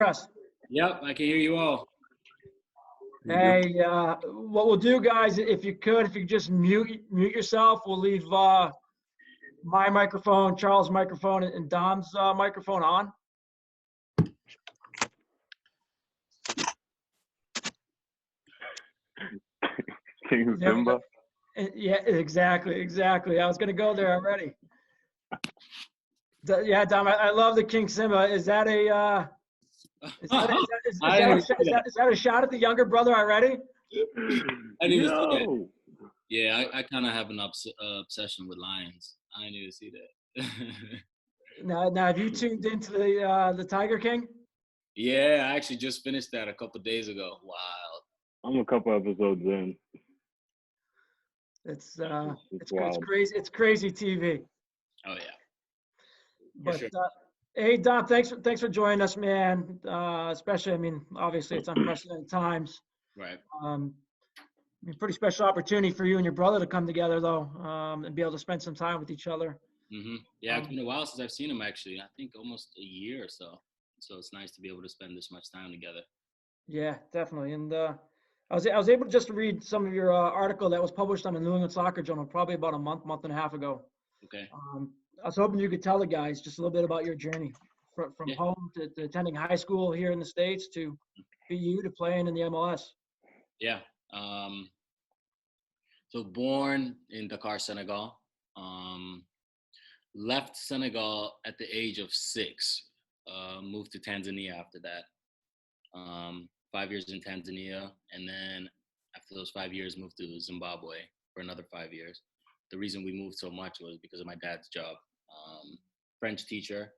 Us. Yep, I can hear you all. Hey, what we'll do, guys, if you could just mute yourself, we'll leave my microphone, Charles' microphone, and Dom's microphone on. King Simba. Yeah, exactly. I was gonna go there already. Yeah, Dom, I love the King Simba. Is that a is that a shot at the younger brother already? I didn't even see that. Yeah, I kind of have an obsession with lions. I didn't even see that. Now, have you tuned into the Tiger King? Yeah, I actually just finished that a couple days ago. Wow. I'm a couple episodes in. It's crazy. It's crazy TV. Oh yeah. But sure. Hey, Dom, thanks for joining us, man. Especially, I mean, obviously it's unprecedented times. Right. Pretty special opportunity for you and your brother to come together, though, and be able to spend some time with each other. Mm-hmm. Yeah, it's been a while since I've seen him, actually. I think almost a year or so. So it's nice to be able to spend this much time together. Yeah, definitely. And I was able just to read some of your article that was published on the New England Soccer Journal probably about a month and a half ago. Okay. I was hoping you could tell the guys just a little bit about your journey from home to attending high school here in the States to BU to playing in the MLS. Yeah. So born in Dakar, Senegal. Left Senegal at the age of 6. Moved to Tanzania after that. 5 years in Tanzania, and then after those 5 years, moved to Zimbabwe for another 5 years. The reason we moved so much was because of my dad's job. French teacher.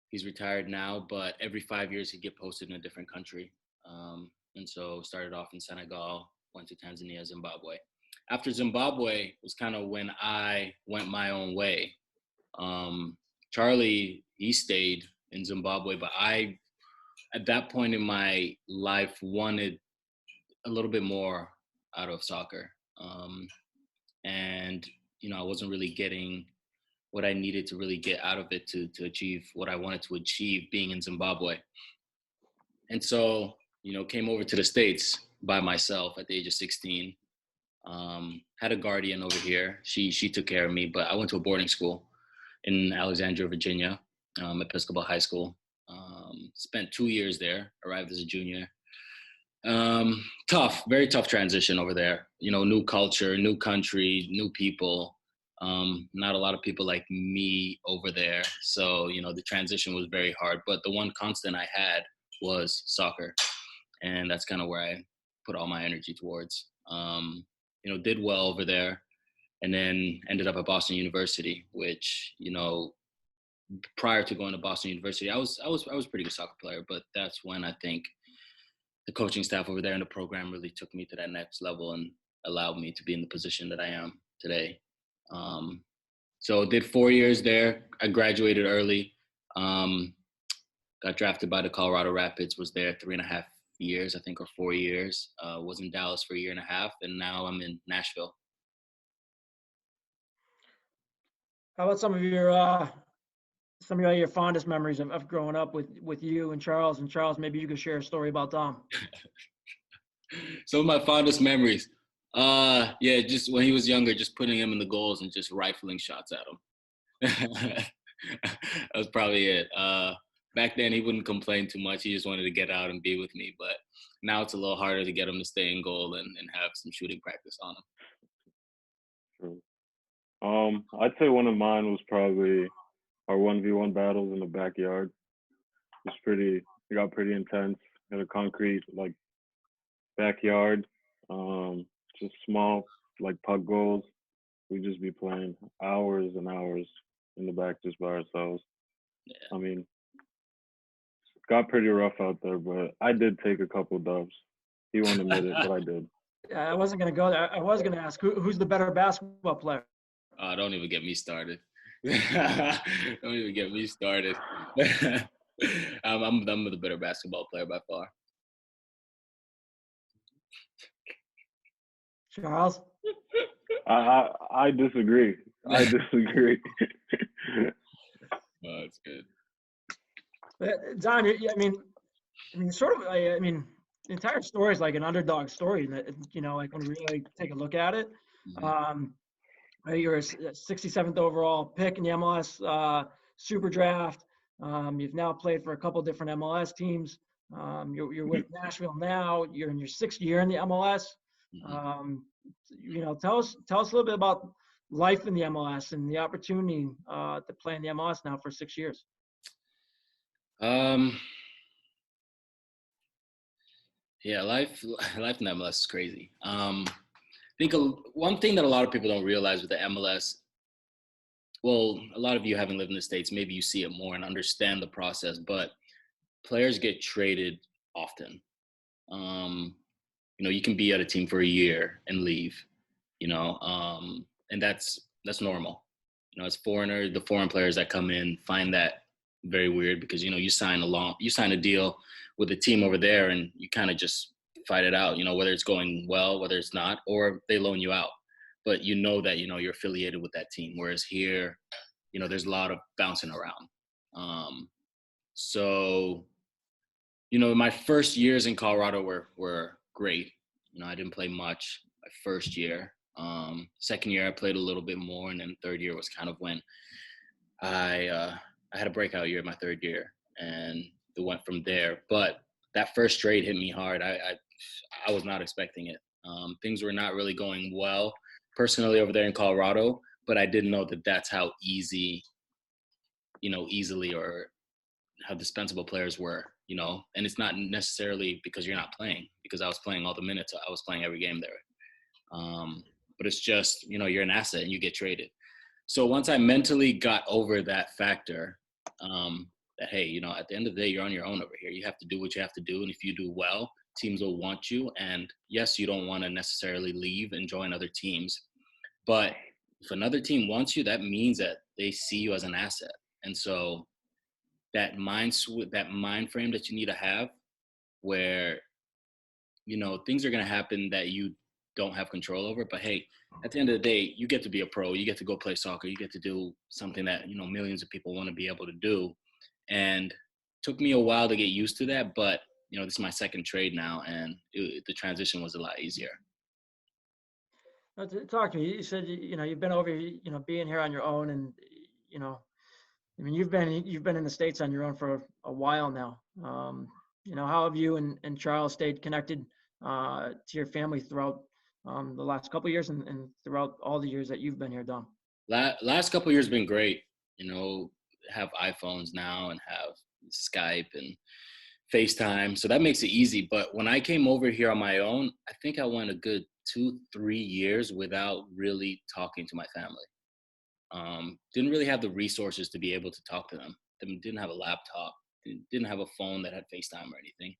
He's retired now, but every 5 years he'd get posted in a different country. And so started off in Senegal, went to Tanzania, Zimbabwe. After Zimbabwe was kind of when I went my own way. Charlie, he stayed in Zimbabwe, but I, at that point in my life, wanted a little bit more out of soccer. And, I wasn't really getting what I needed to really get out of it to achieve what I wanted to achieve being in Zimbabwe. And so, came over to the States by myself at the age of 16. Had a guardian over here. She took care of me, but I went to a boarding school in Alexandria, Virginia, Episcopal High School. Spent 2 years there, arrived as a junior. Very tough transition over there. New culture, new country, new people. Not a lot of people like me over there. So, the transition was very hard. But the one constant I had was soccer. And that's kind of where I put all my energy towards. Did well over there. And then ended up at Boston University, which, prior to going to Boston University, I was a pretty good soccer player. But that's when I think the coaching staff over there in the program really took me to that next level and allowed me to be in the position that I am today. So did 4 years there. I graduated early. Got drafted by the Colorado Rapids, was there 3.5 years, I think, or 4 years. Was in Dallas for 1.5 years, and now I'm in Nashville. How about some of your fondest memories of growing up with you and Charles? And Charles, maybe you could share a story about Dom. Some of my fondest memories. Just when he was younger, just putting him in the goals and just rifling shots at him. That was probably it. Back then, he wouldn't complain too much. He just wanted to get out and be with me. But now it's a little harder to get him to stay in goal and have some shooting practice on him. True. I'd say one of mine was probably our 1v1 battles in the backyard. It got pretty intense. Had a concrete backyard, just small puck goals. We'd just be playing hours and hours in the back just by ourselves. Yeah. I mean, it got pretty rough out there, but I did take a couple dubs. He won't admit it, but I did. Yeah, I wasn't gonna go there. I was gonna ask who's the better basketball player. Don't even get me started. Don't even get me started. I'm the better basketball player by far. Charles? I disagree. I disagree. Oh, that's good. Don, I mean, sort of. I mean, the entire story is like an underdog story. That like when we really take a look at it, Mhm. um, you're a 67th overall pick in the MLS Super Draft. You've now played for a couple different MLS teams. You're with Nashville now. You're in your 6th year in the MLS. Mhm. Um, tell us a little bit about life in the MLS and the opportunity to play in the MLS now for 6 years. Um, yeah, life in MLS is crazy. I think one thing that a lot of people don't realize with the MLS, well, a lot of you haven't lived in the States, maybe you see it more and understand the process, but players get traded often. Um, you can be at a team for a year and leave, and that's normal. As foreigners, the foreign players that come in find that very weird because you sign a deal with a team over there, and you kind of just fight it out. Whether it's going well, whether it's not, or they loan you out, but that you're affiliated with that team. Whereas here, there's a lot of bouncing around. So my first years in Colorado were great. I didn't play much my first year. Second year I played a little bit more, and then third year was kind of when I had a breakout year my third year, and it went from there. But that first trade hit me hard. I was not expecting it. Things were not really going well personally over there in Colorado, but I didn't know that that's how easily or how dispensable players were, and it's not necessarily because you're not playing, because I was playing all the minutes. I was playing every game there. But it's just, you're an asset and you get traded. So once I mentally got over that factor, that, hey, at the end of the day, you're on your own over here. You have to do what you have to do. And if you do well, teams will want you. And yes, you don't want to necessarily leave and join other teams. But if another team wants you, that means that they see you as an asset. And so that mind frame that you need to have where, things are going to happen that you don't have control over. But hey, at the end of the day, you get to be a pro. You get to go play soccer. You get to do something that, millions of people want to be able to do. And it took me a while to get used to that. But, this is my second trade now, and the transition was a lot easier. Talk to me. You said you've been over being here on your own, and I mean you've been in the States on your own for a while now. How have you and Charles stayed connected to your family throughout the last couple of years and throughout all the years that you've been here, Dom? Last couple of years been great. Have iPhones now and have Skype and FaceTime, so that makes it easy. But when I came over here on my own, I think I went a good 2-3 years without really talking to my family. Didn't really have the resources to be able to talk to them. Didn't have a laptop, didn't have a phone that had FaceTime or anything.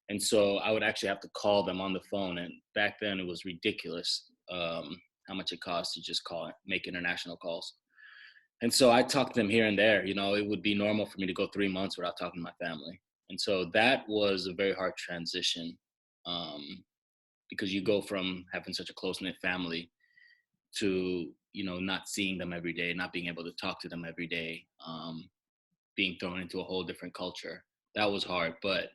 And so I would actually have to call them on the phone. And back then it was ridiculous how much it cost to just make international calls. And so I talked to them here and there. It would be normal for me to go 3 months without talking to my family. And so that was a very hard transition because you go from having such a close-knit family to, not seeing them every day, not being able to talk to them every day, being thrown into a whole different culture. That was hard. But,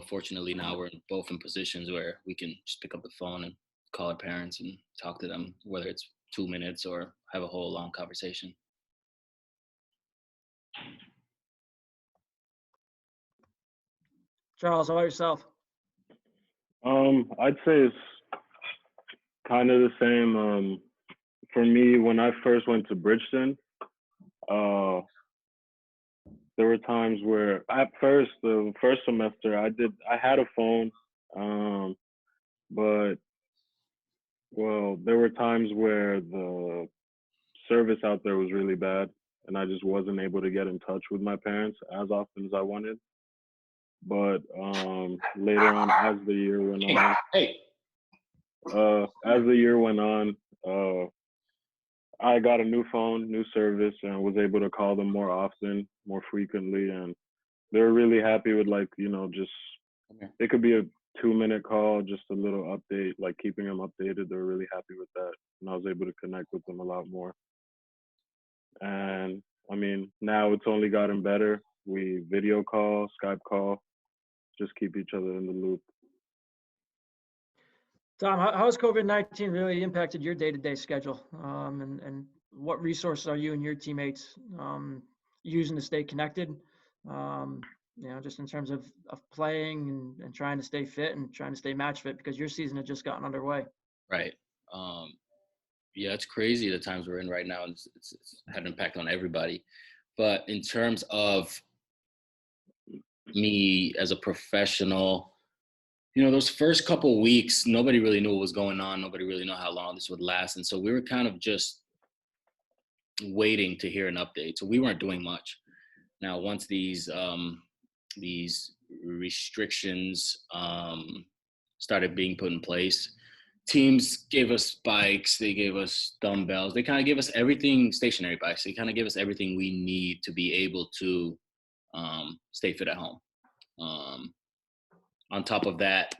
fortunately now we're both in positions where we can just pick up the phone and call our parents and talk to them, whether it's 2 minutes or have a whole long conversation. Charles, how about yourself? I'd say it's kind of the same. For me, when I first went to Bridgeton, there were times where at first, the first semester, I had a phone, but there were times where the service out there was really bad, and I just wasn't able to get in touch with my parents as often as I wanted. But later on, as the year went on, I got a new phone, new service, and was able to call them more often, more frequently, and they were really happy with just it could be a 2-minute call, just a little update, like keeping them updated. They were really happy with that, and I was able to connect with them a lot more. And I mean, now it's only gotten better. We video call, Skype call, just keep each other in the loop. Dom, how has COVID-19 really impacted your day-to-day schedule? And what resources are you and your teammates using to stay connected? Just in terms of playing and trying to stay fit and trying to stay match fit, because your season had just gotten underway. Right. Yeah, it's crazy the times we're in right now. It's had an impact on everybody. But in terms of me as a professional, those first couple weeks, nobody really knew what was going on. Nobody really knew how long this would last. And so we were kind of just waiting to hear an update. So we weren't doing much. Now, once these restrictions started being put in place, teams gave us bikes, they gave us dumbbells, they kind of gave us everything, stationary bikes. They kind of gave us everything we need to be able to stay fit at home. On top of that,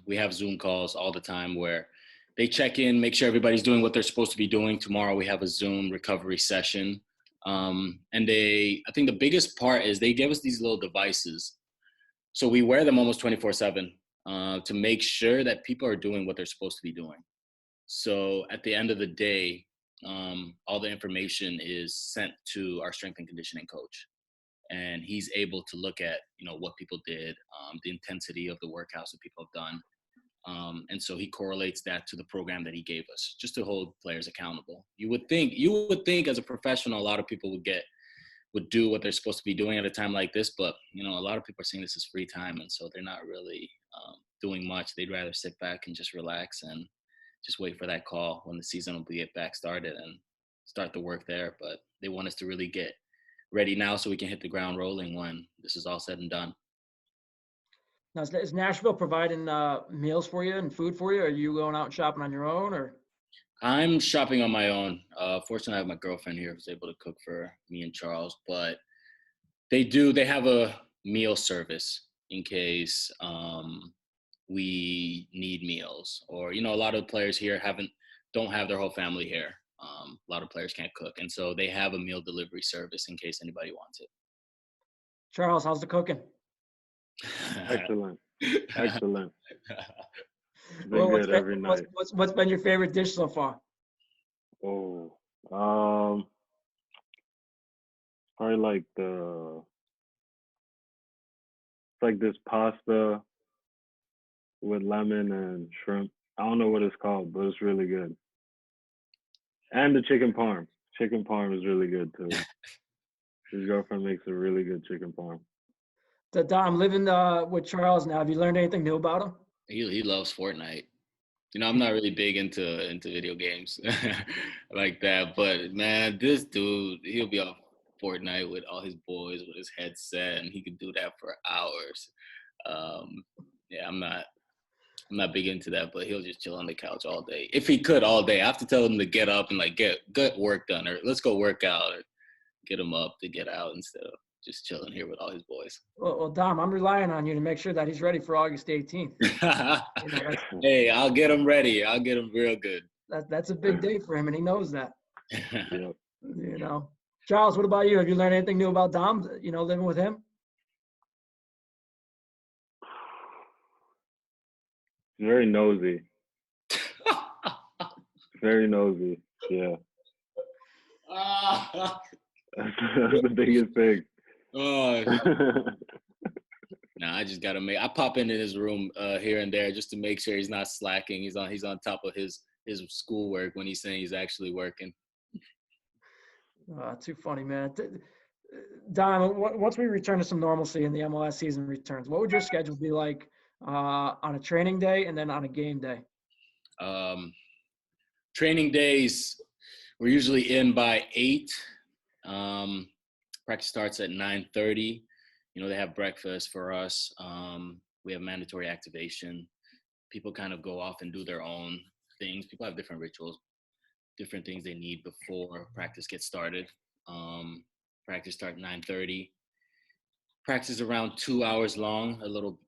we have Zoom calls all the time where they check in, make sure everybody's doing what they're supposed to be doing. Tomorrow we have a Zoom recovery session. And I think the biggest part is they give us these little devices. So we wear them almost 24/7 to make sure that people are doing what they're supposed to be doing. So at the end of the day, all the information is sent to our strength and conditioning coach. And he's able to look at, what people did, the intensity of the workouts that people have done. And so he correlates that to the program that he gave us, just to hold players accountable. You would think as a professional, a lot of people would do what they're supposed to be doing at a time like this. But, a lot of people are seeing this as free time. And so they're not really doing much. They'd rather sit back and just relax and just wait for that call when the season will get back started and start the work there. But they want us to really get ready now so we can hit the ground rolling when this is all said and done. Now, is Nashville providing meals for you and food for you? Are you going out and shopping on your own, or? I'm shopping on my own. Fortunately, I have my girlfriend here who's able to cook for me and Charles. But they have a meal service in case we need meals, or a lot of players here don't have their whole family here. A lot of players can't cook, and so they have a meal delivery service in case anybody wants it. Charles, how's the cooking? Excellent. Been good every night. What's been your favorite dish so far? Oh, probably like this pasta with lemon and shrimp. I don't know what it's called, but it's really good. And the chicken parm. Chicken parm is really good too. His girlfriend makes a really good chicken parm. Dom, living with Charles now, have you learned anything new about him? He loves Fortnite. I'm not really big into video games like that, but man, this dude, he'll be on Fortnite with all his boys with his headset, and he could do that for hours. Yeah, I'm not big into that, but he'll just chill on the couch all day. If he could all day, I have to tell him to get up and get work done, or let's go work out, or get him up to get out instead of just chilling here with all his boys. Well, Dom, I'm relying on you to make sure that he's ready for August 18th. Hey, I'll get him ready. I'll get him real good. That's a big day for him, and he knows that. Yep. Charles, what about you? Have you learned anything new about Dom, living with him? Very nosy. Very nosy. Yeah. That's the biggest thing. Nah, I just gotta I pop into his room here and there just to make sure he's not slacking. He's on top of his schoolwork when he's saying he's actually working. Too funny, man. Dom, once we return to some normalcy and the MLS season returns, what would your schedule be like on a training day and then on a game day? Training days, we're usually in by 8. Practice starts at 9:30. They have breakfast for us. We have mandatory activation. People kind of go off and do their own things. People have different rituals, different things they need before practice gets started. Practice starts at 9:30. Practice around 2 hours long, a little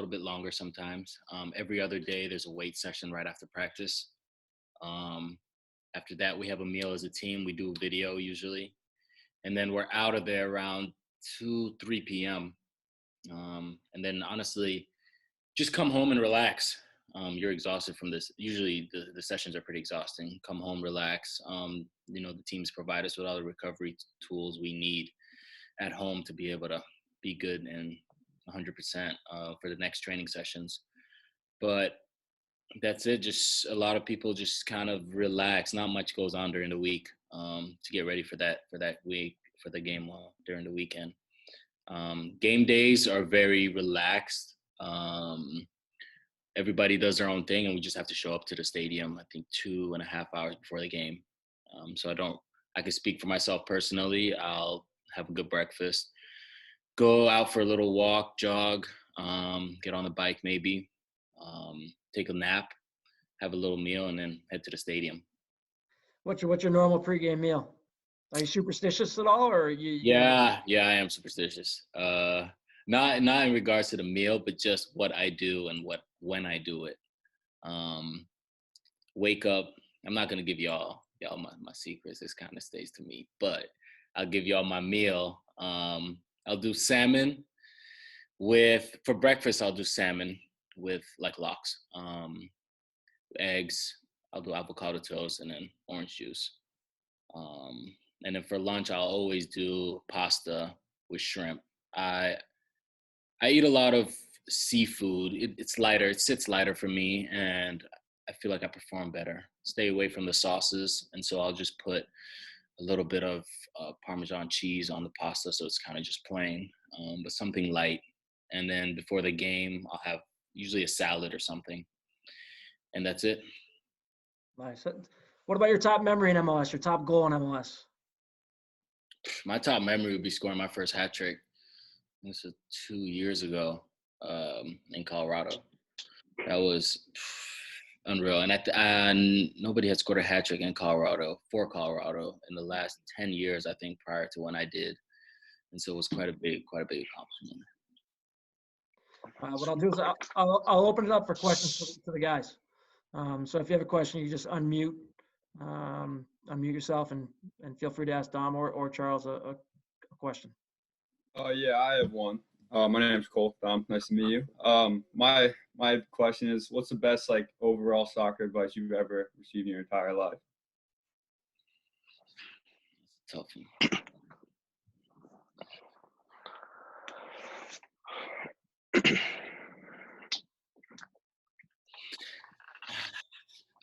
bit longer sometimes. Every other day, there's a weight session right after practice. After that, we have a meal as a team. We do a video usually. And then we're out of there around 3 p.m. And then honestly, just come home and relax. You're exhausted from this. Usually the sessions are pretty exhausting. Come home, relax. The teams provide us with all the recovery tools we need at home to be able to be good and 100% for the next training sessions. But that's it. Just a lot of people just kind of relax. Not much goes on during the week to get ready for that week, for the game during the weekend. Game days are very relaxed. Everybody does their own thing, and we just have to show up to the stadium, I think 2.5 hours before the game. So I can speak for myself personally. I'll have a good breakfast, go out for a little walk, jog, get on the bike maybe, take a nap, have a little meal, and then head to the stadium. What's your normal pregame meal? Are you superstitious at all, or you? Yeah, I am superstitious. Not in regards to the meal, but just what I do and when I do it. Wake up. I'm not gonna give y'all my secrets. This kind of stays to me, but I'll give y'all my meal. I'll do salmon for breakfast. I'll do salmon with like lox, eggs. I'll do avocado toast and then orange juice. And then for lunch, I'll always do pasta with shrimp. I eat a lot of seafood. It's lighter. It sits lighter for me, and I feel like I perform better. Stay away from the sauces, and so I'll just put a little bit of Parmesan cheese on the pasta, so it's kind of just plain, but something light. And then before the game, I'll have usually a salad or something, and that's it. Nice. What about your top memory in MLS? Your top goal in MLS? My top memory would be scoring my first hat trick. This was 2 years ago in Colorado. That was unreal. And nobody had scored a hat trick for Colorado in the last 10 years, I think, prior to when I did. And so it was quite a big accomplishment. What I'll do is I'll open it up for questions to the guys. So if you have a question, you just unmute yourself and feel free to ask Dom or Charles a question. Yeah, I have one. My name's Cole. Dom, nice to meet you. My question is, what's the best overall soccer advice you've ever received in your entire life? Tough.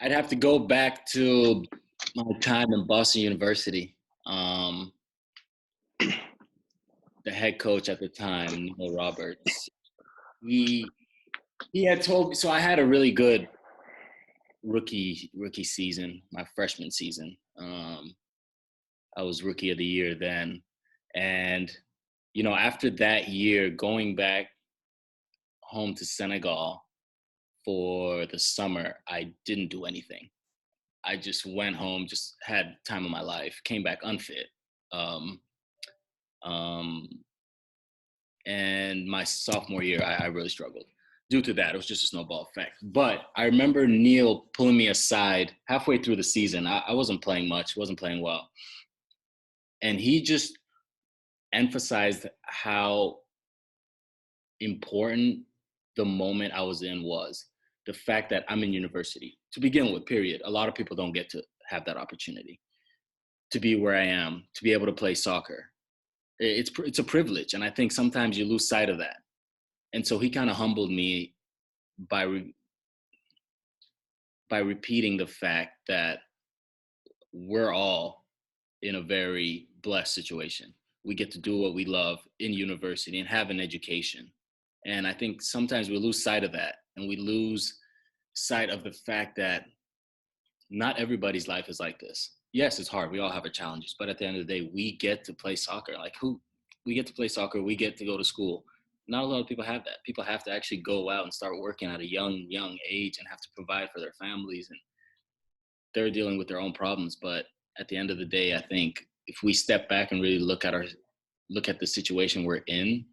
I'd have to go back to my time in Boston University. The head coach at the time, Neil Roberts, he had told me, so I had a really good rookie season, my freshman season. I was rookie of the year then. And, after that year, going back home to Senegal for the summer, I didn't do anything. I just went home, just had time of my life, came back unfit. And my sophomore year, I really struggled. Due to that, it was just a snowball effect. But I remember Neil pulling me aside halfway through the season. I wasn't playing much, wasn't playing well. And he just emphasized how important the moment I was in was. The fact that I'm in university, to begin with, period. A lot of people don't get to have that opportunity to be where I am, to be able to play soccer. It's a privilege, and I think sometimes you lose sight of that. And so he kind of humbled me by repeating the fact that we're all in a very blessed situation. We get to do what we love in university and have an education. And I think sometimes we lose sight of that, and we lose sight of the fact that not everybody's life is like this. Yes, it's hard. We all have our challenges, but at the end of the day, we get to play soccer. We get to play soccer. We get to go to school. Not a lot of people have that. People have to actually go out and start working at a young age and have to provide for their families, and they're dealing with their own problems. But at the end of the day, I think if we step back and really look at the situation we're in,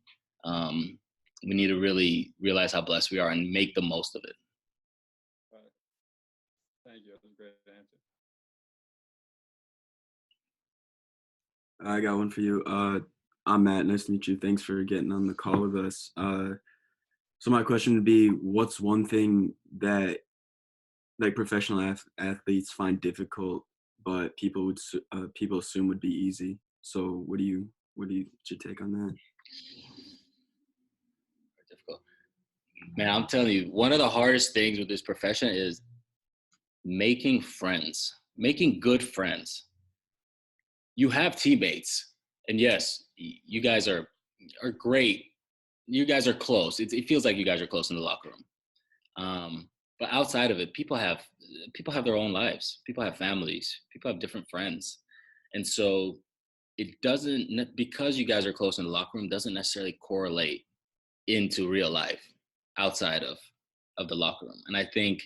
we need to really realize how blessed we are and make the most of it. Thank you. That was a great answer. I got one for you. I'm Matt. Nice to meet you. Thanks for getting on the call with us. So my question would be, what's one thing that like professional athletes find difficult, but people assume would be easy? So what's your take on that? Difficult. Man, I'm telling you, one of the hardest things with this profession is making friends, making good friends. You have teammates, and yes, you guys are great. You guys are close. It feels like you guys are close in the locker room. But outside of it, people have their own lives. People have families. People have different friends, and so it doesn't, because you guys are close in the locker room, doesn't necessarily correlate into real life outside of the locker room. And I think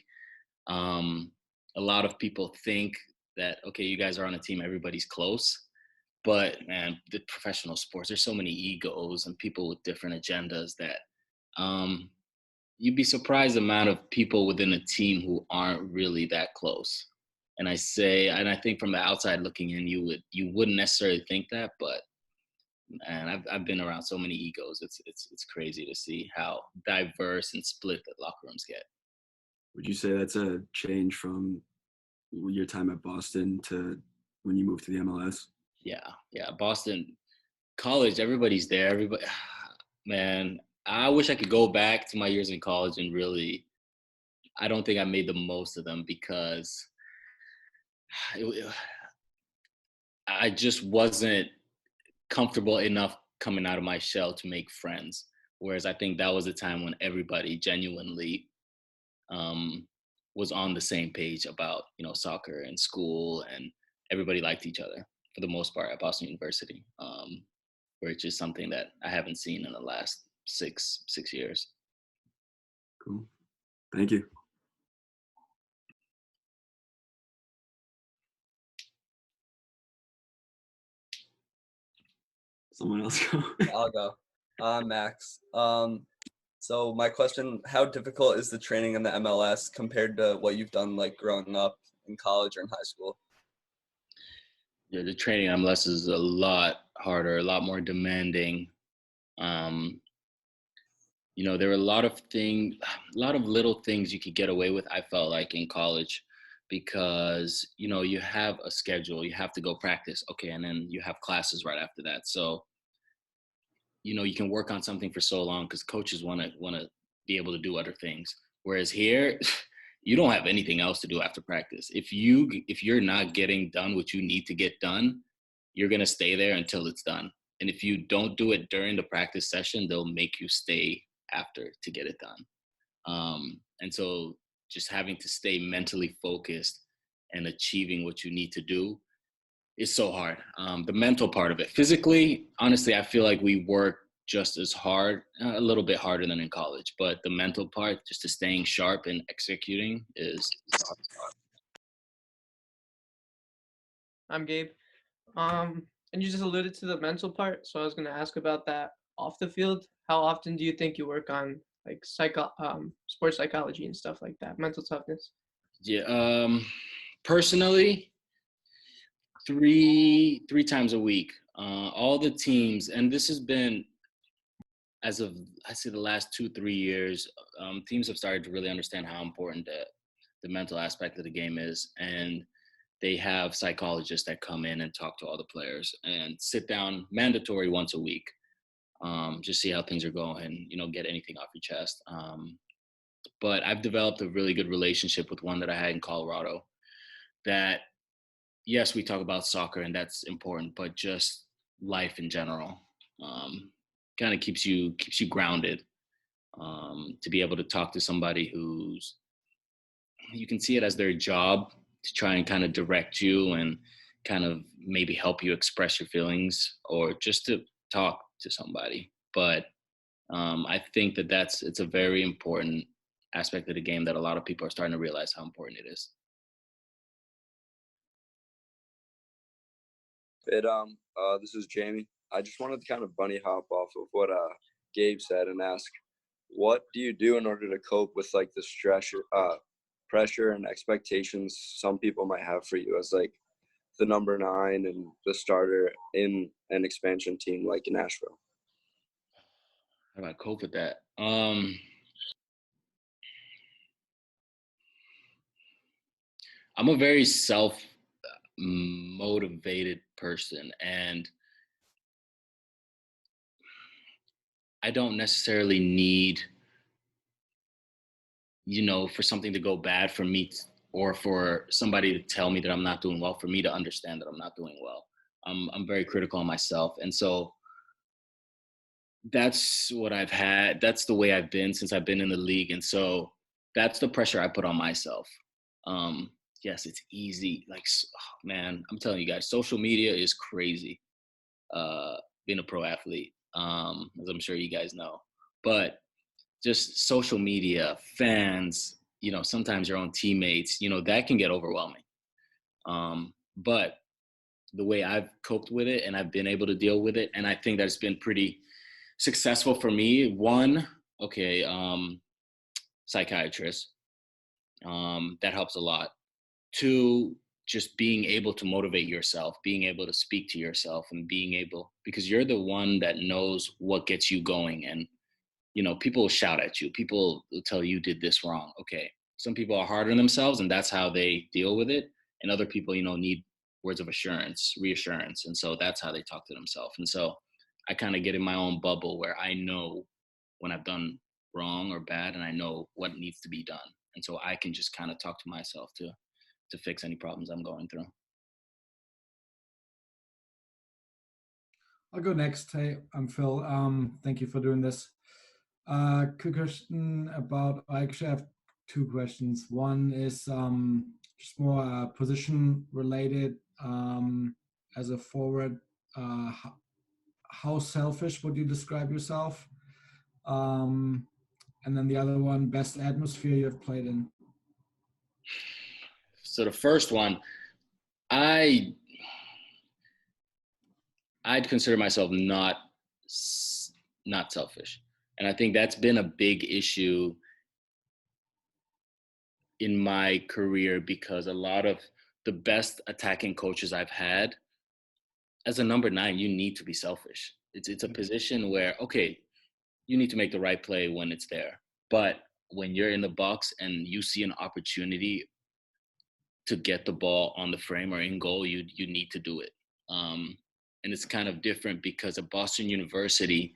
a lot of people think that, okay, you guys are on a team, everybody's close. But man, the professional sports, there's so many egos and people with different agendas that you'd be surprised the amount of people within a team who aren't really that close. And I think from the outside looking in, you wouldn't necessarily think that, but man, I've been around so many egos. It's crazy to see how diverse and split the locker rooms get. Would you say that's a change from your time at Boston to when you moved to the MLS? Yeah. Boston college, everybody's there. Everybody, man, I wish I could go back to my years in college and really, I don't think I made the most of them because I just wasn't comfortable enough coming out of my shell to make friends. Whereas I think that was a time when everybody genuinely was on the same page about, soccer and school, and everybody liked each other for the most part at Boston University, which is something that I haven't seen in the last six years. Cool. Thank you. Someone else go. I'll go. Max. So my question, how difficult is the training in the MLS compared to what you've done like growing up in college or in high school? Yeah, the training in MLS is a lot harder, a lot more demanding. There were a lot of little things you could get away with, I felt like, in college, because, you have a schedule, you have to go practice. Okay. And then you have classes right after that. So, you can work on something for so long because coaches want to be able to do other things. Whereas here, you don't have anything else to do after practice. If you're not getting done what you need to get done, you're going to stay there until it's done. And if you don't do it during the practice session, they'll make you stay after to get it done. And so just having to stay mentally focused and achieving what you need to do is so hard. The mental part of it. Physically, honestly, I feel like we work just as hard, a little bit harder than in college, but the mental part, just to staying sharp and executing is the hardest part. I'm Gabe. And you just alluded to the mental part, so I was going to ask about that off the field. How often do you think you work on like sports psychology and stuff like that, mental toughness? Yeah, personally, three times a week. All the teams, and this has been, as of I say the last 2-3 years, teams have started to really understand how important the mental aspect of the game is, and they have psychologists that come in and talk to all the players and sit down, mandatory once a week, just see how things are going, get anything off your chest. But I've developed a really good relationship with one that I had in Colorado that, yes, we talk about soccer and that's important, but just life in general kind of keeps you grounded, to be able to talk to somebody who's, you can see it as their job to try and kind of direct you and kind of maybe help you express your feelings or just to talk to somebody. But I think it's a very important aspect of the game that a lot of people are starting to realize how important it is. This is Jamie. I just wanted to kind of bunny hop off of what Gabe said and ask, what do you do in order to cope with like the pressure and expectations some people might have for you as like the number 9 and the starter in an expansion team like in Nashville? How do I cope with that? I'm a very self-motivated person, and I don't necessarily need, for something to go bad for me or for somebody to tell me that I'm not doing well, for me to understand that I'm not doing well. I'm very critical of myself. And so that's what I've had. That's the way I've been since I've been in the league. And so that's the pressure I put on myself. Yes, it's easy. Like, man, I'm telling you guys, social media is crazy. Being a pro athlete, as I'm sure you guys know, but just social media, fans, sometimes your own teammates, that can get overwhelming. But the way I've coped with it and I've been able to deal with it, and I think that's been pretty successful for me. One, psychiatrist, that helps a lot. Two, just being able to motivate yourself, being able to speak to yourself, and because you're the one that knows what gets you going. And, people will shout at you. People will tell you did this wrong. Okay. Some people are hard on themselves and that's how they deal with it. And other people, need words of reassurance. And so that's how they talk to themselves. And so I kind of get in my own bubble where I know when I've done wrong or bad, and I know what needs to be done. And so I can just kind of talk to myself to fix any problems I'm going through. I'll go next. Hey, I'm Phil. Thank you for doing this. Quick question I actually have two questions. One is just more position related. As a forward, how selfish would you describe yourself? And then the other one, best atmosphere you've played in. So the first one, I'd consider myself not selfish. And I think that's been a big issue in my career, because a lot of the best attacking coaches I've had, as a number 9, you need to be selfish. It's a position where, okay, you need to make the right play when it's there. But when you're in the box and you see an opportunity to get the ball on the frame or in goal, you need to do it. And it's kind of different because at Boston University,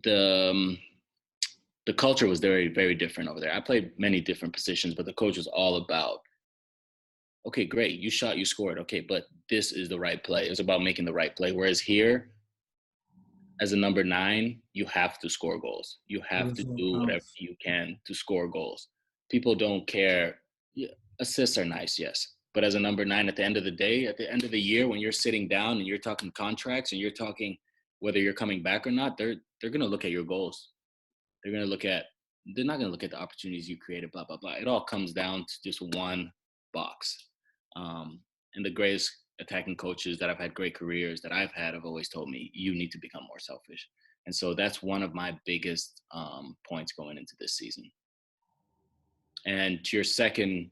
the culture was very, very different over there. I played many different positions, but the coach was all about, okay, great, you shot, you scored. Okay, but this is the right play. It was about making the right play. Whereas here, as a number 9, you have to score goals. You have to do whatever you can to score goals. People don't care. Yeah, assists are nice, yes. But as a number 9, at the end of the day, at the end of the year, when you're sitting down and you're talking contracts and you're talking whether you're coming back or not, they're going to look at your goals. They're not going to look at the opportunities you created, blah, blah, blah. It all comes down to just one box. And the greatest attacking coaches that I've had great careers that I've had have always told me, you need to become more selfish. And so that's one of my biggest points going into this season. And to your second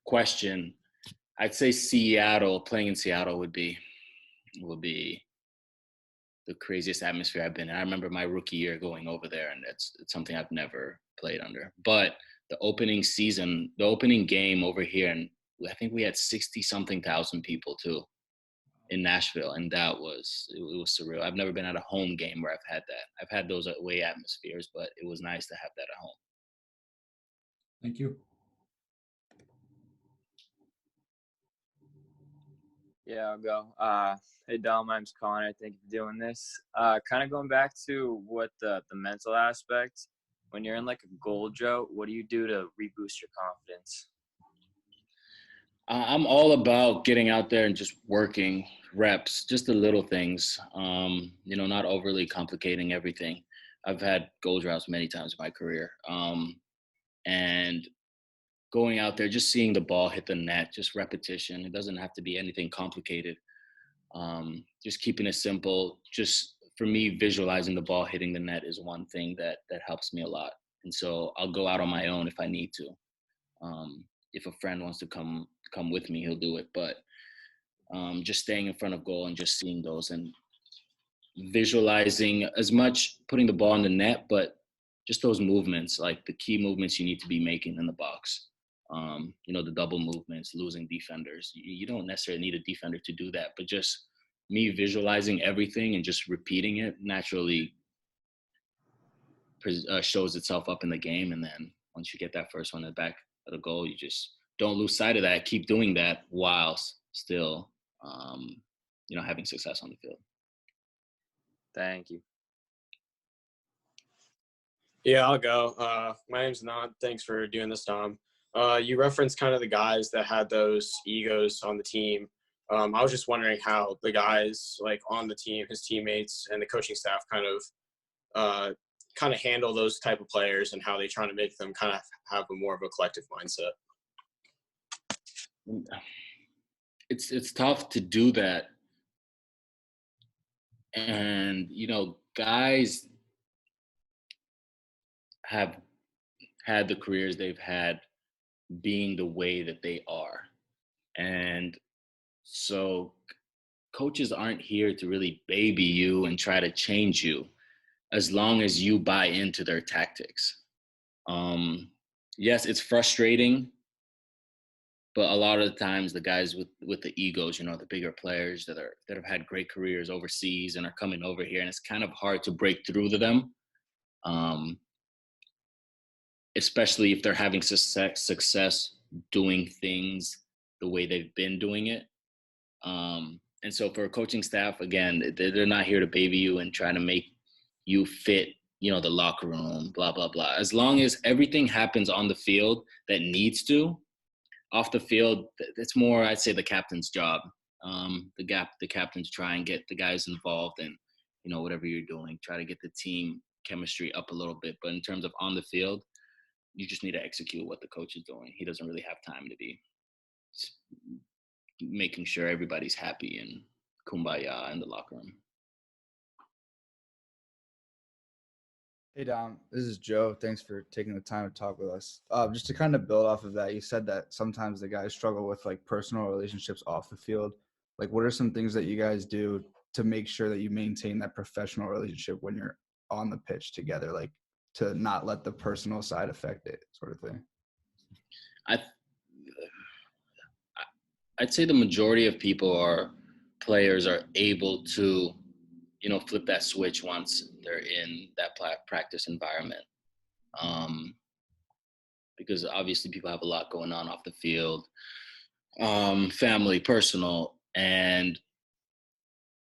question, I'd say playing in Seattle would be the craziest atmosphere I've been in. I remember my rookie year going over there, and it's something I've never played under. But the opening game over here, and I think we had 60-something thousand people too in Nashville, and it was surreal. I've never been at a home game where I've had that. I've had those away atmospheres, but it was nice to have that at home. Thank you. Yeah, I'll go. Hey, Dom, my name's Connor. Thank you for doing this. Kind of going back to what the mental aspect, when you're in like a goal drought, what do you do to reboost your confidence? I'm all about getting out there and just working reps, just the little things, not overly complicating everything. I've had goal droughts many times in my career. And going out there, just seeing the ball hit the net, just repetition. It doesn't have to be anything complicated. Just keeping it simple. Just for me, visualizing the ball hitting the net is one thing that helps me a lot. And so I'll go out on my own if I need to. if a friend wants to come with me, he'll do it. But just staying in front of goal and just seeing those and visualizing as much, putting the ball in the net, but just those movements, like the key movements you need to be making in the box. The double movements, losing defenders. You don't necessarily need a defender to do that, but just me visualizing everything and just repeating it naturally shows itself up in the game. And then once you get that first one in the back of the goal, you just don't lose sight of that. Keep doing that while still, having success on the field. Thank you. Yeah, I'll go. My name's Nan. Thanks for doing this, Dom. You referenced kind of the guys that had those egos on the team. I was just wondering how the guys like on the team, his teammates and the coaching staff kind of handle those type of players and how they try to make them kind of have a more of a collective mindset. It's tough to do that. And, guys have had the careers they've had being the way that they are. And so coaches aren't here to really baby you and try to change you as long as you buy into their tactics. Yes, it's frustrating, but a lot of the times the guys with the egos, the bigger players that have had great careers overseas and are coming over here, and it's kind of hard to break through to them. Especially if they're having success doing things the way they've been doing it. And so for a coaching staff, again, they're not here to baby you and try to make you fit, the locker room, blah, blah, blah. As long as everything happens on the field that needs to, off the field, it's more, I'd say, the captain's job. The captains try and get the guys involved in, whatever you're doing, try to get the team chemistry up a little bit. But in terms of on the field, you just need to execute what the coach is doing. He doesn't really have time to be making sure everybody's happy and kumbaya in the locker room. Hey, Dom, this is Joe. Thanks for taking the time to talk with us. Just to kind of build off of that, you said that sometimes the guys struggle with like personal relationships off the field. Like, what are some things that you guys do to make sure that you maintain that professional relationship when you're on the pitch together, like to not let the personal side affect it, sort of thing? I'd say the majority of players are able to, flip that switch once they're in that practice environment. Because obviously people have a lot going on off the field, family, personal, and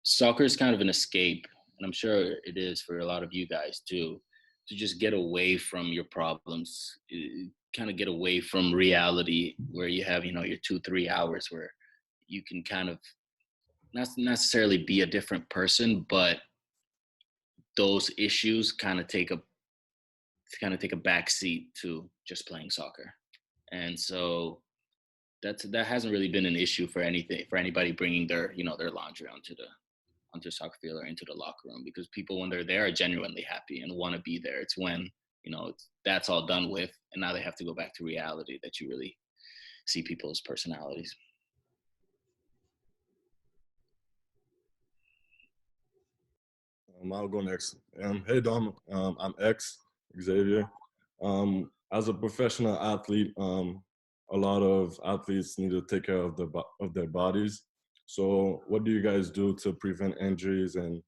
soccer is kind of an escape. And I'm sure it is for a lot of you guys too, to just get away from your problems, kind of get away from reality where you have, your 2-3 hours where you can kind of not necessarily be a different person, but those issues kind of take a back seat to just playing soccer. And so that hasn't really been an issue for anybody bringing their laundry onto the soccer field or into the locker room, because people, when they're there, are genuinely happy and want to be there. It's when that's all done with, and now they have to go back to reality, that you really see people's personalities. I'll go next. Hey, Dom. I'm Xavier. As a professional athlete, a lot of athletes need to take care of their bodies. So what do you guys do to prevent injuries, and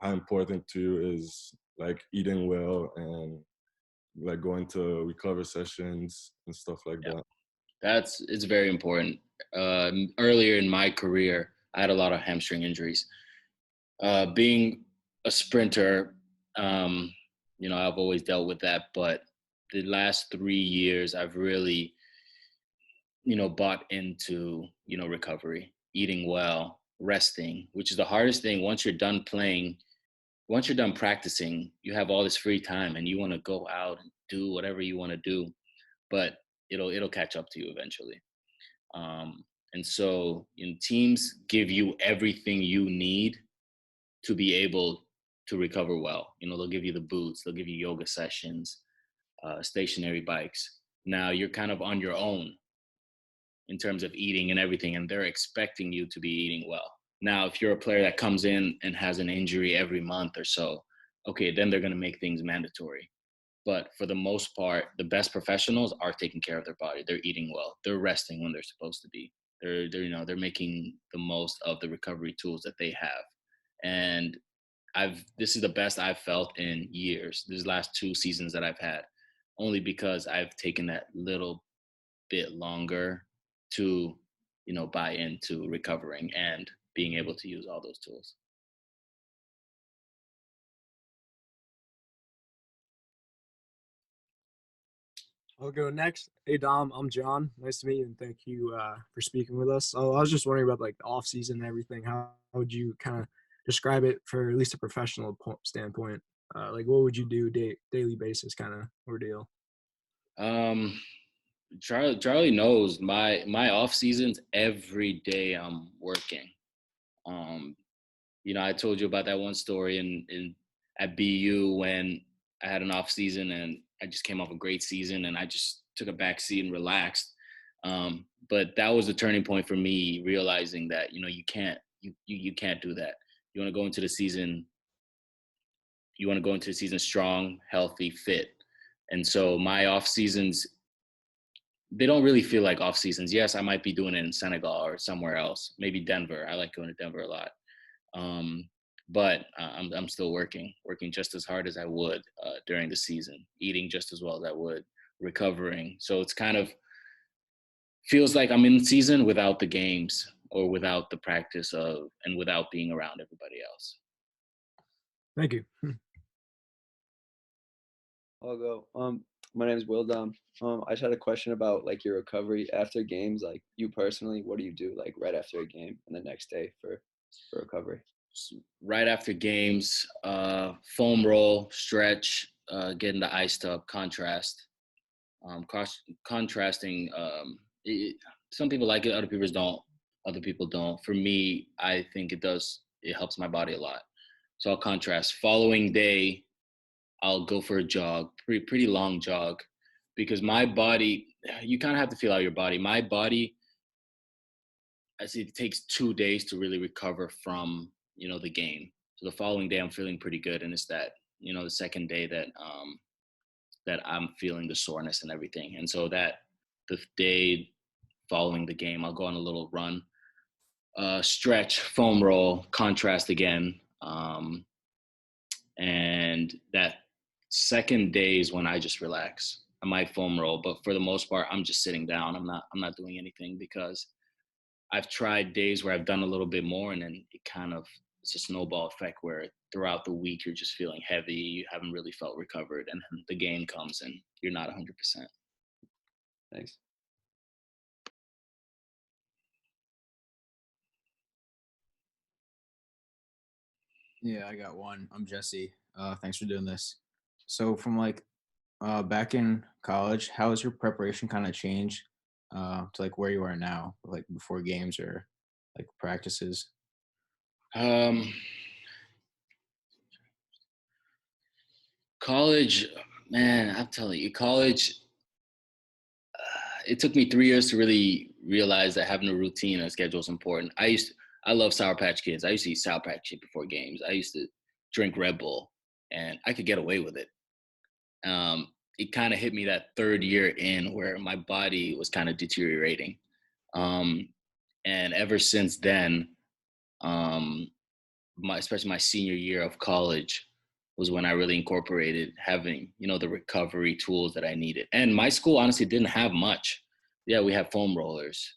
how important to you is like eating well and like going to recovery sessions and stuff like that? It's very important. Earlier in my career, I had a lot of hamstring injuries. Being a sprinter, I've always dealt with that, but the last 3 years I've really, bought into, recovery, eating well, resting, which is the hardest thing. Once you're done practicing, you have all this free time and you want to go out and do whatever you want to do, but it'll catch up to you eventually. And so teams give you everything you need to be able to recover well. They'll give you the boots, they'll give you yoga sessions, stationary bikes. Now you're kind of on your own in terms of eating and everything, and they're expecting you to be eating well. Now, if you're a player that comes in and has an injury every month or so, okay, then they're going to make things mandatory. But for the most part, the best professionals are taking care of their body. They're eating well. They're resting when they're supposed to be. They're making the most of the recovery tools that they have. And this is the best I've felt in years. These last 2 seasons that I've had, only because I've taken that little bit longer to, buy into recovering and being able to use all those tools. I'll go next. Hey Dom, I'm John. Nice to meet you, and thank you for speaking with us. So I was just wondering about like the off season and everything. How would you kind of describe it for at least a professional standpoint? Like what would you do daily basis kind of ordeal? Charlie knows my off seasons. Every day I'm working. I told you about that one story in at BU when I had an off season and I just came off a great season and I just took a back seat and relaxed. But that was a turning point for me, realizing that, you can't do that. You want to go into the season strong, healthy, fit. And so my off seasons, they don't really feel like off seasons. Yes, I might be doing it in Senegal or somewhere else, maybe Denver. I like going to Denver a lot. But I'm still working just as hard as I would during the season, eating just as well as I would, recovering. So it's kind of feels like I'm in season without the games or without the practice of and without being around everybody else. Thank you. I'll go. My name is Will Dom. I just had a question about like your recovery after games. Like you personally, what do you do like right after a game and the next day for recovery? Right after games, foam roll, stretch, get in the ice tub, contrast. Contrasting, some people like it, other people don't. For me, I think it helps my body a lot. So I'll contrast. Following day, I'll go for a jog, pretty long jog, because my body, you kind of have to feel out your body. My body, I see it takes 2 days to really recover from, the game. So the following day I'm feeling pretty good. And it's that, the second day that I'm feeling the soreness and everything. And so that the day following the game, I'll go on a little run, stretch, foam roll, contrast again. And that second day is when I just relax. I might foam roll, but for the most part, I'm just sitting down. I'm not doing anything because I've tried days where I've done a little bit more, and then it's a snowball effect where throughout the week you're just feeling heavy, you haven't really felt recovered, and then the game comes and you're not 100%. Thanks. Yeah, I got one. I'm Jesse. Thanks for doing this. So from like back in college, how has your preparation kind of changed to like where you are now, like before games or like practices? College, man, I'm telling you, college, it took me 3 years to really realize that having a routine and a schedule is important. I love Sour Patch Kids. I used to eat Sour Patch Kids before games. I used to drink Red Bull, and I could get away with it. It kind of hit me that third year in where my body was kind of deteriorating. And ever since then, especially my senior year of college was when I really incorporated having, the recovery tools that I needed. And my school honestly didn't have much. Yeah, we had foam rollers,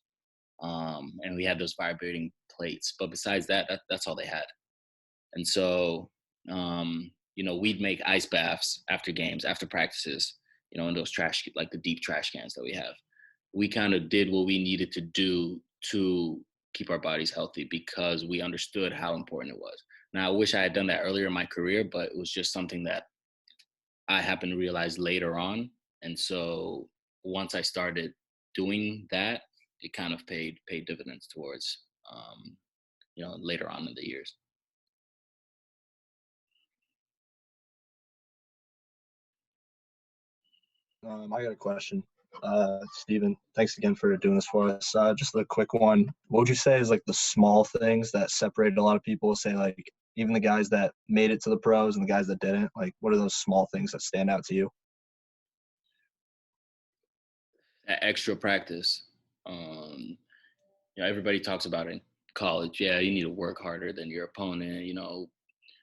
and we had those vibrating plates. But besides that, that's all they had. And so, we'd make ice baths after games, after practices, in those like the deep trash cans that we have. We kind of did what we needed to do to keep our bodies healthy because we understood how important it was. Now, I wish I had done that earlier in my career, but it was just something that I happened to realize later on. And so once I started doing that, it kind of paid dividends towards, later on in the years. I got a question. Steven, thanks again for doing this for us. Just a quick one. What would you say is like the small things that separate a lot of people? Say like even the guys that made it to the pros and the guys that didn't. Like, what are those small things that stand out to you? That extra practice. Everybody talks about it in college. Yeah, you need to work harder than your opponent.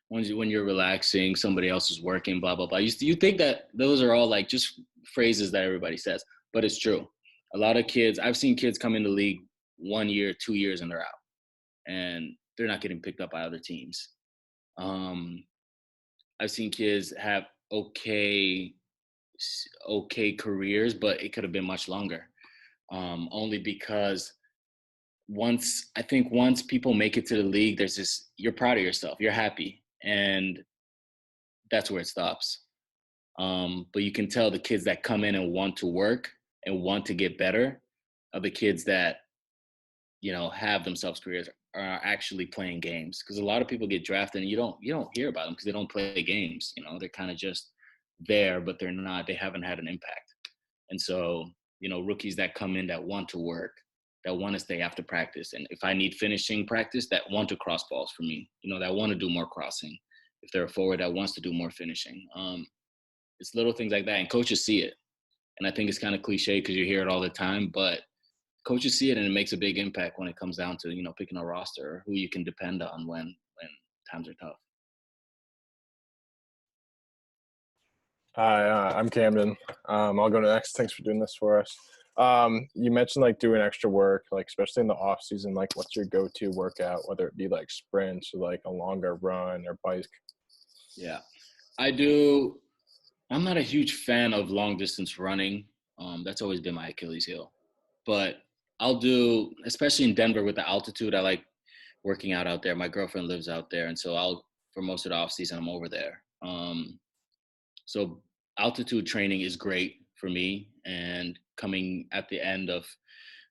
When you're relaxing, somebody else is working, blah, blah, blah. You think that those are all like just phrases that everybody says, but it's true. A lot of kids, I've seen kids come in the league 1 year, 2 years, and they're out. And they're not getting picked up by other teams. I've seen kids have okay careers, but it could have been much longer. Only because once people make it to the league, there's this, you're proud of yourself, you're happy, and that's where it stops. But you can tell the kids that come in and want to work and want to get better are the kids that, have themselves careers, are actually playing games. Because a lot of people get drafted and you don't hear about them because they don't play games. They're kind of just there, but they haven't had an impact. And so, rookies that come in that want to work, that want to stay after practice. And if I need finishing practice, that want to cross balls for me, that want to do more crossing. If they're a forward that wants to do more finishing. It's little things like that. And coaches see it. And I think it's kind of cliche because you hear it all the time, but coaches see it and it makes a big impact when it comes down to, picking a roster or who you can depend on when times are tough. Hi, I'm Camden. I'll go next. Thanks for doing this for us. You mentioned like doing extra work, like especially in the off season, like what's your go-to workout, whether it be like sprints or like a longer run or bike? Yeah, I'm not a huge fan of long distance running. That's always been my Achilles heel, but I'll do, especially in Denver with the altitude, I like working out there. My girlfriend lives out there. And so for most of the off season, I'm over there. So altitude training is great for me, and coming at the end of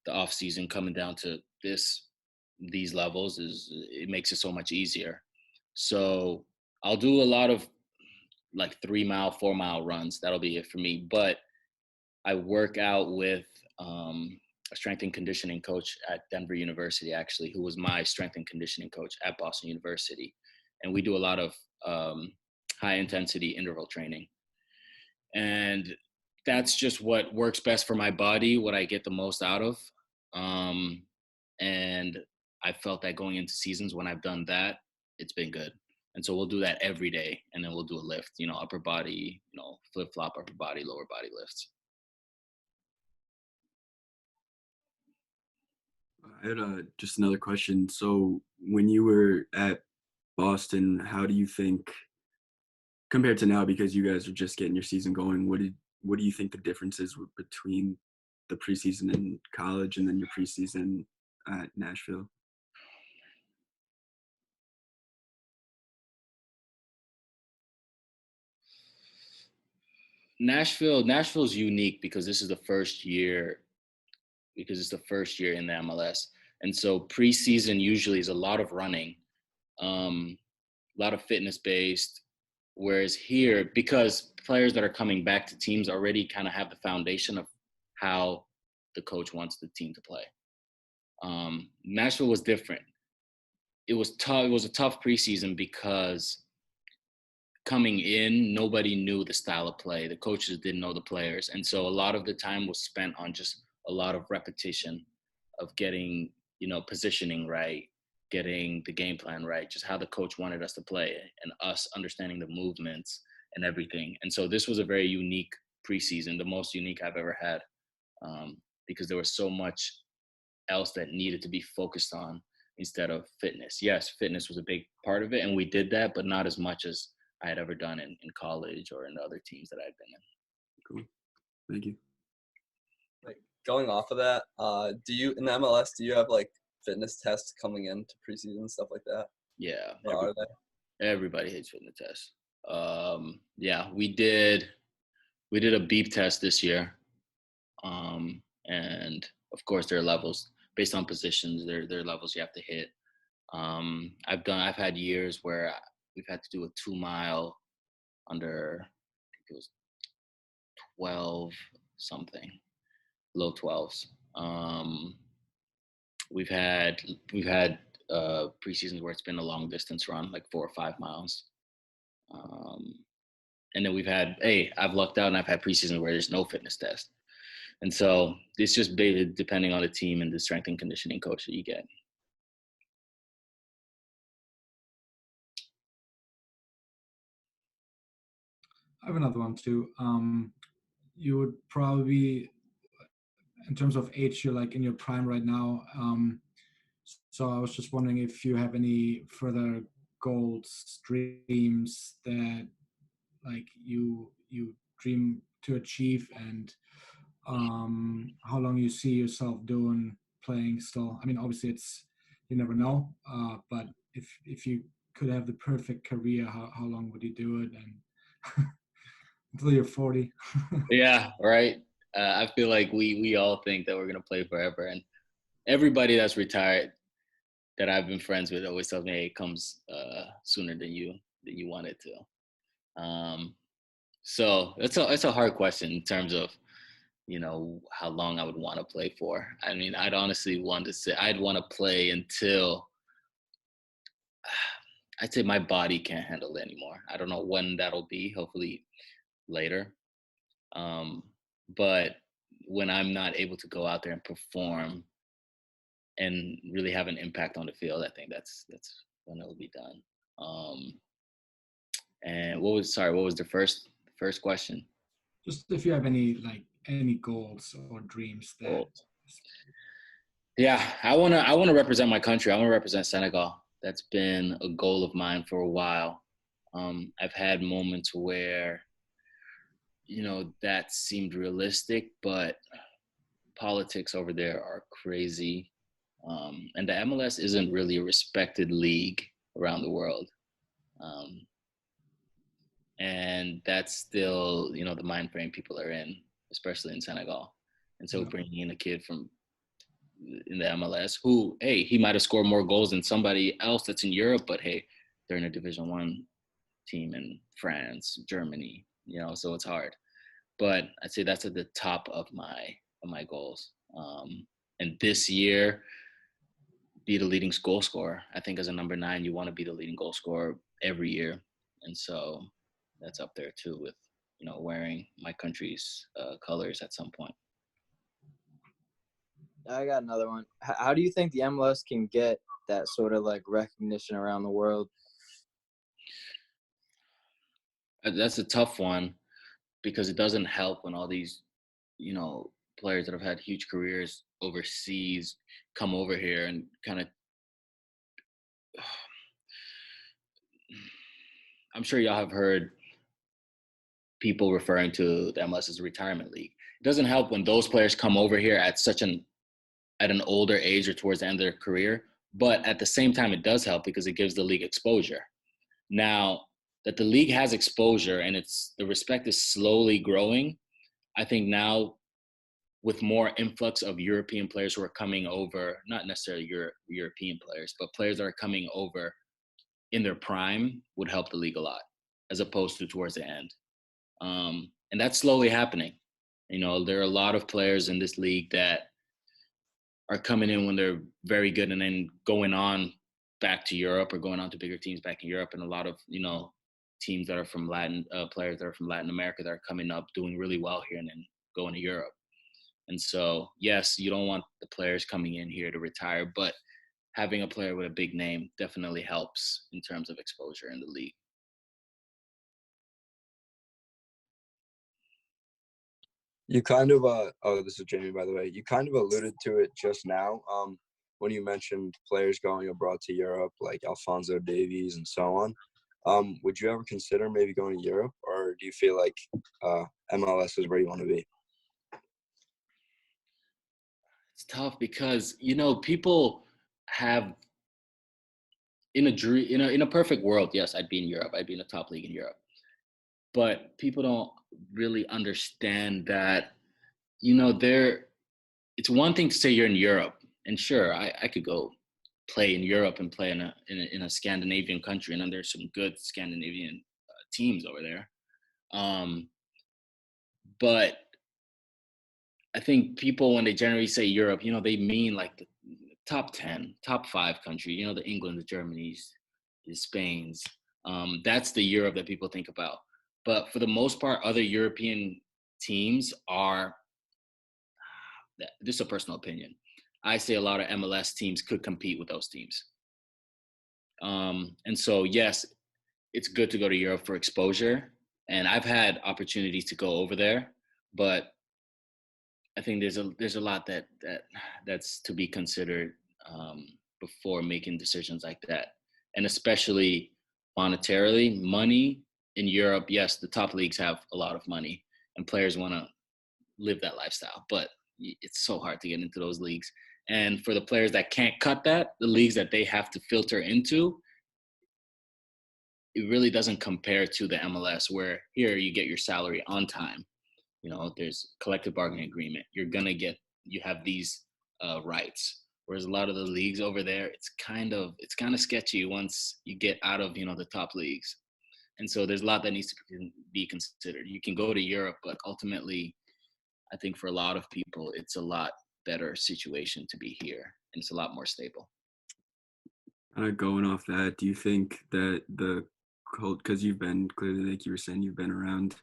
the off season, coming down to these levels it makes it so much easier. So I'll do a lot of like 3 mile, 4 mile runs. That'll be it for me. But I work out with a strength and conditioning coach at Denver University, actually, who was my strength and conditioning coach at Boston University. And we do a lot of high intensity interval training. And that's just what works best for my body, what I get the most out of. And I felt that going into seasons when I've done that, it's been good. And so we'll do that every day. And then we'll do a lift, upper body, flip-flop upper body, lower body lifts. I had just another question. So when you were at Boston, how do you think, compared to now, because you guys are just getting your season going, what do you think the differences were between the preseason in college and then your preseason at Nashville? Nashville's unique because this is the first year, because it's the first year in the MLS. And so preseason usually is a lot of running, a lot of fitness based. Whereas here, because players that are coming back to teams already kind of have the foundation of how the coach wants the team to play. Nashville was different. It was tough. It was a tough preseason because coming in, nobody knew the style of play. The coaches didn't know the players. And so a lot of the time was spent on just a lot of repetition of getting, positioning right, getting the game plan right, just how the coach wanted us to play and us understanding the movements and everything. And so this was a very unique preseason, the most unique I've ever had, because there was so much else that needed to be focused on instead of fitness. Yes, fitness was a big part of it, and we did that, but not as much as I had ever done in college or in other teams that I've been in. Cool. Thank you. Like going off of that, do you in the MLS have like fitness tests coming into preseason and stuff like that? Yeah. Or are they? Everybody hates fitness tests. Yeah, we did a beep test this year. And of course there are levels based on positions, there are levels you have to hit. I've had years where we've had to do a 2 mile under, I think it was 12 something. low 12s. We've had preseasons where it's been a long distance run, like 4 or 5 miles. And then I've lucked out and I've had preseason where there's no fitness test. And so it's just depending on the team and the strength and conditioning coach that you get. I have another one too. You would probably, in terms of age, you're like in your prime right now. So I was just wondering if you have any further goals, dreams that like you dream to achieve, and how long you see yourself doing playing still. I mean, obviously it's, you never know, but if you could have the perfect career, how long would you do it? And until you're 40. Yeah, right. I feel like we all think that we're gonna play forever, and everybody that's retired that I've been friends with always tells me, hey, it comes sooner than you want it to. So it's a hard question in terms of, you know, how long I would want to play for. I mean, I'd honestly want to say I'd want to play until I'd say my body can't handle it anymore. I don't know when that'll be. Hopefully later. But when I'm not able to go out there and perform and really have an impact on the field, I think that's when it'll be done. And what was the first question? Just if you have any goals or dreams that. Yeah, I wanna represent my country. I wanna represent Senegal. That's been a goal of mine for a while. I've had moments where, you know, that seemed realistic, but politics over there are crazy. And the MLS isn't really a respected league around the world. And that's still, you know, the mind frame people are in, especially in Senegal. And so bringing in a kid from in the MLS who, hey, he might have scored more goals than somebody else that's in Europe, but hey, they're in a Division I team in France, Germany, you know, so it's hard. But I'd say that's at the top of my goals. And this year, be the leading goal scorer. I think as a number 9, you want to be the leading goal scorer every year. And so that's up there too with, you know, wearing my country's colors at some point. I got another one. How do you think the MLS can get that sort of like recognition around the world? That's a tough one because it doesn't help when all these, you know, players that have had huge careers overseas come over here and kind of, I'm sure y'all have heard people referring to the MLS as a retirement league. It doesn't help when those players come over here at an older age or towards the end of their career, but at the same time, it does help because it gives the league exposure. Now that the league has exposure and the respect is slowly growing, I think now with more influx of European players who are coming over, not necessarily European players, but players that are coming over in their prime would help the league a lot, as opposed to towards the end. And that's slowly happening. You know, there are a lot of players in this league that are coming in when they're very good and then going on back to Europe or going on to bigger teams back in Europe. And a lot of, you know, teams that are from players that are from Latin America that are coming up doing really well here and then going to Europe. And so, yes, you don't want the players coming in here to retire, but having a player with a big name definitely helps in terms of exposure in the league. You kind of this is Jamie, by the way. You kind of alluded to it just now when you mentioned players going abroad to Europe, like Alphonso Davies and so on. Would you ever consider maybe going to Europe, or do you feel like MLS is where you want to be? It's tough because, you know, people have in a perfect world, yes, I'd be in Europe. I'd be in a top league in Europe. But people don't really understand that, you know, it's one thing to say you're in Europe, and sure, I could go play in Europe and play in a Scandinavian country, and then there's some good Scandinavian teams over there. But I think people, when they generally say Europe, they mean like the top 10, top 5 country, the England, the Germanys, the Spains. That's the Europe that people think about. But for the most part, other European teams are, this is a personal opinion, I say a lot of MLS teams could compete with those teams. And so, yes, it's good to go to Europe for exposure. And I've had opportunities to go over there, but I think there's a lot that's to be considered before making decisions like that. And especially monetarily, money in Europe, yes, the top leagues have a lot of money and players want to live that lifestyle, but it's so hard to get into those leagues. And for the players that can't cut that, the leagues that they have to filter into, it really doesn't compare to the MLS, where here you get your salary on time. There's collective bargaining agreement. You have these rights. Whereas a lot of the leagues over there, it's kind of sketchy once you get out of, the top leagues. And so there's a lot that needs to be considered. You can go to Europe, but ultimately, I think for a lot of people, it's a lot better situation to be here, and it's a lot more stable. Going off that, do you think that because you've been, clearly, like you were saying, you've been around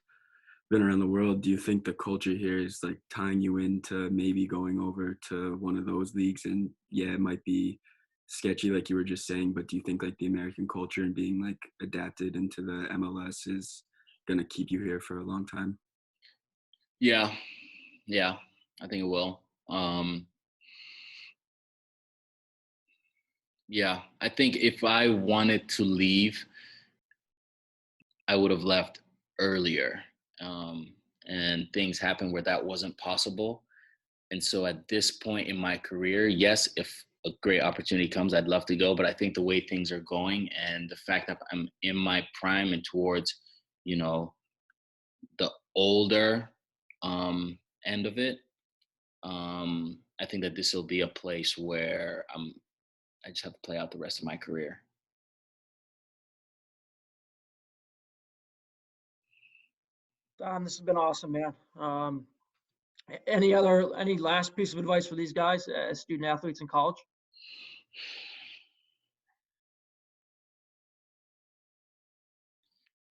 the world, do you think the culture here is like tying you into maybe going over to one of those leagues? And yeah, it might be sketchy like you were just saying, but do you think like the American culture and being like adapted into the MLS is going to keep you here for a long time? Yeah, I think it will. Yeah, I think if I wanted to leave, I would have left earlier. And things happened where that wasn't possible. And so at this point in my career, yes, if a great opportunity comes, I'd love to go. But I think the way things are going and the fact that I'm in my prime and towards, the older end of it, I think that this will be a place where I just have to play out the rest of my career. Don, this has been awesome, man. Any last piece of advice for these guys as student athletes in college?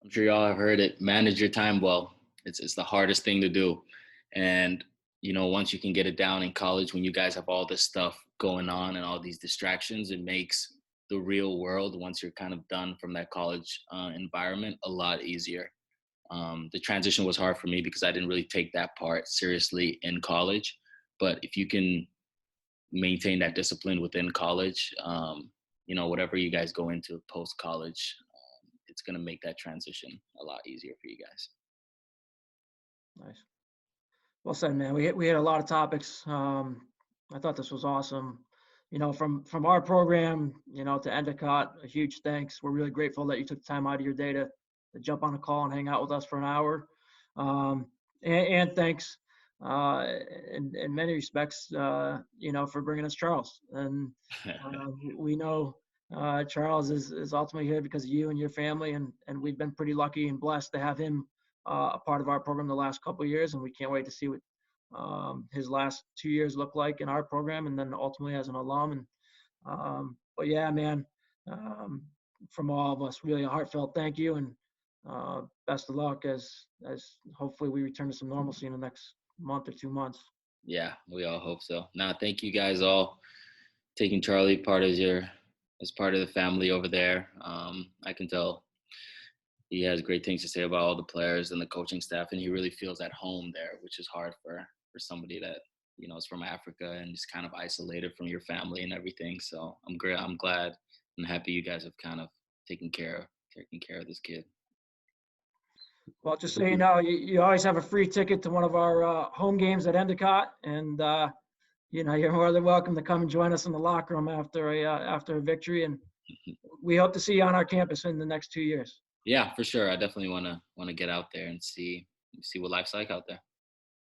I'm sure y'all have heard it. Manage your time well. It's the hardest thing to do. And, once you can get it down in college, when you guys have all this stuff going on and all these distractions, it makes the real world, once you're kind of done from that college environment, a lot easier. The transition was hard for me because I didn't really take that part seriously in college. But if you can maintain that discipline within college, whatever you guys go into post-college, it's going to make that transition a lot easier for you guys. Nice. Well said, man. We had a lot of topics. I thought this was awesome. From our program, to Endicott, a huge thanks. We're really grateful that you took time out of your day to jump on a call and hang out with us for an hour. And thanks in many respects, for bringing us Charles. And we know Charles is ultimately here because of you and your family, and we've been pretty lucky and blessed to have him a part of our program the last couple of years, and we can't wait to see what his last 2 years look like in our program, and then ultimately as an alum. And but yeah, man, from all of us, really a heartfelt thank you, and best of luck as hopefully we return to some normalcy in the next month or 2 months. Yeah, we all hope so. Thank you guys all taking Charlie as part of the family over there. I can tell he has great things to say about all the players and the coaching staff, and he really feels at home there, which is hard for somebody that is from Africa and is kind of isolated from your family and everything. So I'm glad and happy you guys have kind of taken care of this kid. Well, just so you know, you always have a free ticket to one of our home games at Endicott, and you're more than welcome to come and join us in the locker room after a victory, and we hope to see you on our campus in the next 2 years. Yeah, for sure. I definitely want to get out there and see what life's like out there.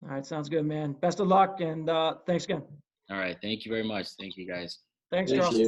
All right, sounds good, man. Best of luck, and thanks again. All right, thank you very much. Thank you, guys. Thanks, Charles.